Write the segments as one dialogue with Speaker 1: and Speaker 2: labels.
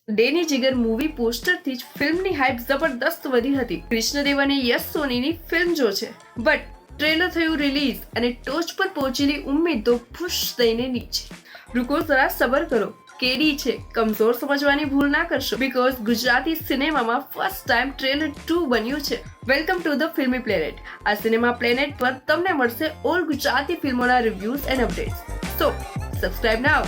Speaker 1: ડેની જીગર movie પોસ્ટરથી જ ફિલ્મની hype જબરદસ્ત વધી હતી. કૃષ્ણદેવ અને યશ સોનીની ફિલ્મ જો છે, બટ ટ્રેલર થયું રિલીઝ અને ટોચ પર પહોંચેલી ઉમ્મીદો ફુશ થઈને નીચે. રૂકો જરા સબર કરો, કેરી છે, કમજોર સમજવાની ભૂલ ના કરશો, બીકોઝ ગુજરાતી સિનેમામાં ફર્સ્ટ ટાઈમ ટ્રેલર 2 બન્યું છે. વેલકમ ટુ ધ ફિલ્મી પ્લેનેટ. આ સિનેમા પ્લેનેટ પર તમને મળશે ઓલ ગુજરાતી ફિલ્મોના reviews and updates. So subscribe નાઉ.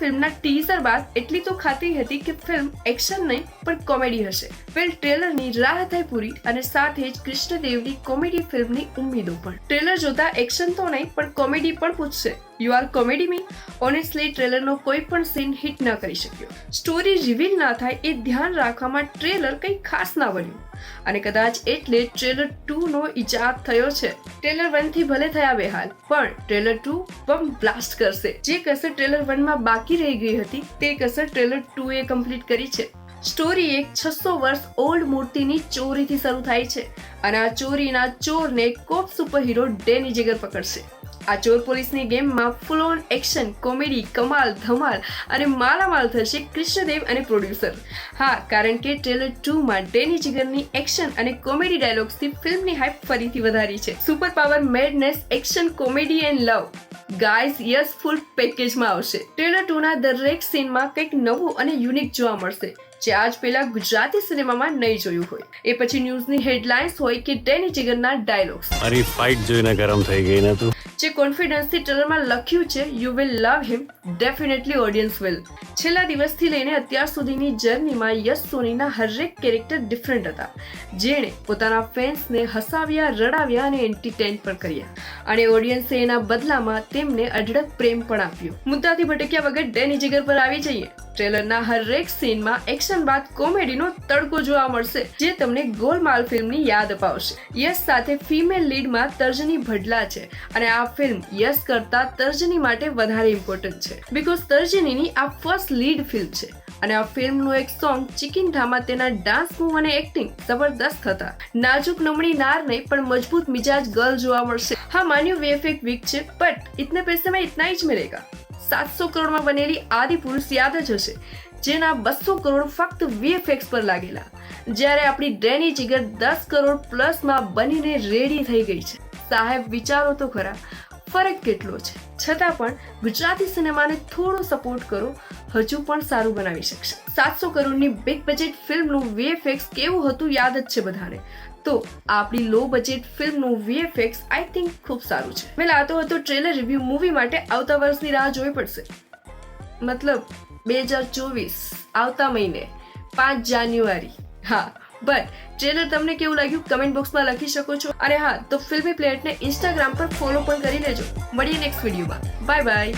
Speaker 1: ફિલ્મના ટીઝર બાદ એટલી તો ખાતરી હતી કે ફિલ્મ એક્શન નહીં પણ કોમેડી હશે. વેલ ટ્રેલરની રાહ થઈ પૂરી અને સાથે જ કૃષ્ણદેવની કોમેડી ફિલ્મની ઉમ્મીદો પણ. ટ્રેલર જોતા એક્શન તો નહીં પણ કોમેડી પણ પૂછશે. You are comedy me? Honestly ટ્રેલરનો કોઈ પણ સીન હિટ ના કરી શક્યો. સ્ટોરી રિવીલ ના થાય એ ધ્યાન રાખવામાં ટ્રેલર કંઈ ખાસ ના બન્યું અને કદાચ એટલે ટ્રેલર 2 નો ઈજાદ થયો છે. ટ્રેલર 1 થી ભલે થયા બેહાલ, પણ ટ્રેલર 2 બમ બ્લાસ્ટ કરશે. જે કસર ટ્રેલર 1 માં બાકી રહી ગઈ હતી તે કસર ટ્રેલર 2 એ કમ્પ્લીટ કરી છે. સ્ટોરી એક 600 વર્ષ ઓલ્ડ મૂર્તિની ચોરીથી શરૂ થાય છે અને આ ચોરીના ચોરને કોપ સુપરહીરો ડેની જીગર પકડશે. આ ચોર પોલીસની ગેમમાં ફૂલ ઓન એક્શન, કોમેડી, કમાલ, ધમાલ અને માલામાલ થશે કૃષ્ણદેવ અને પ્રોડ્યુસર. હા, કારણ કે ટ્રેલર 2 માં ડેની જીગરની એક્શન અને કોમેડી ડાયલોગ્સથી ફિલ્મની હાઇપ ફરીથી વધારી છે. Super power, madness, action, comedy and love guys yes full પેકેજમાં આવશે. ટ્રેલર 2 ના દરેક સીનમાં કંઈક નવું અને યુનિક જોવા મળશે જે આજ પહેલા ગુજરાતી સિનેમામાં નહીં જોયું હોય. એ પછી ન્યૂઝની હેડલાઇન્સ હોય કે ડેની જીગરના ડાયલોગ્સ.
Speaker 2: મારી ફાઇટ જોઈને ગરમ થઈ ગઈ ને તું.
Speaker 1: જે કોન્ફિડન્સથી ટ્રેલરમાં લખ્યું છે, you will love him, definitely audience will. છેલ્લા દિવસથી લઈને અત્યાર સુધીની જર્નીમાં યશ સોનીના હરેક કેરેક્ટર ડિફરન્ટ હતા, જેણે પોતાના ફેન્સને હસાવ્યા, રડાવ્યા અને એન્ટરટેન પણ કર્યા અને ઓડિયન્સે એના બદલામાં તેમને અઢળક પ્રેમ પણ આપ્યો. મુદ્દાથી ભટક્યા વગર ડેની જીગર પર આવી જઈએ. ટ્રેલરના હરેક સીનમાં એક્શન બાદ કોમેડીનો તડકો જોવા મળશે જે તમને ગોલમાલ ફિલ્મની યાદ અપાવશે. યશ સાથે ફિમેલ લીડમાં તર્જની ભડલા છે અને આ ફિલ્મ યશ કરતા તર્જની માટે વધારે ઇમ્પોર્ટન્ટ છે બીકોઝ તર્જનીની આ ફર્સ્ટ લીડ ફિલ્મ છે અને આ ફિલ્મનું એક સોંગ ચિકિન્ધામાં તેના ડાન્સ મૂવ અને એક્ટિંગ જબરદસ્ત હતા. નાજુક નમણી નાર નહીં પણ મજબૂત મિજાજ ગર્લ જોવા મળશે. હા, માન્યું વીએફએક્સ વીક છે, બટ ઇતને પૈસે में इतना ही જ मिलेगा. 700 કરોડમાં બનેલી આદિપુરુષ યાદ જ હશે, જેના 200 કરોડ ફક્ત વીએફએક્સ પર લાગેલા, જ્યારે આપણી ડેની જીગર 10 કરોડ પ્લસમાં બનીને રેડી થઈ ગઈ છે. સાહેબ વિચારો તો ખરા, ફરક કેટલો છે. છતાં પણ ગુજરાતી સિનેમાને થોડો સપોર્ટ કરો, હજુ પણ સારું બનાવી શકશે. 700 કરોડની બિગ બજેટ ફિલ્મનું વીએફએક્સ કેવું હતું યાદ જ છે બધાને. તો આપણી લો બજેટ ફિલ્મનું વીએફએક્સ આઈ થિંક ખૂબ સારું છે. વેલ આ તો હતો ટ્રેલર રિવ્યુ. મૂવી માટે આવતા વર્ષની રાહ જોવી પડશે, મતલબ 2024 આવતા મહિને 5 જાન્યુઆરી. હા, બટ ટ્રેલર તમને કેવું લાગ્યું કમેન્ટ બોક્સમાં લખી શકો છો. અને હા, તો ફિલ્મી પ્લેનેટને ઇન્સ્ટાગ્રામ પર ફોલો પણ કરી લેજો. મળીએ નેક્સ્ટ વિડીયોમાં. Bye bye.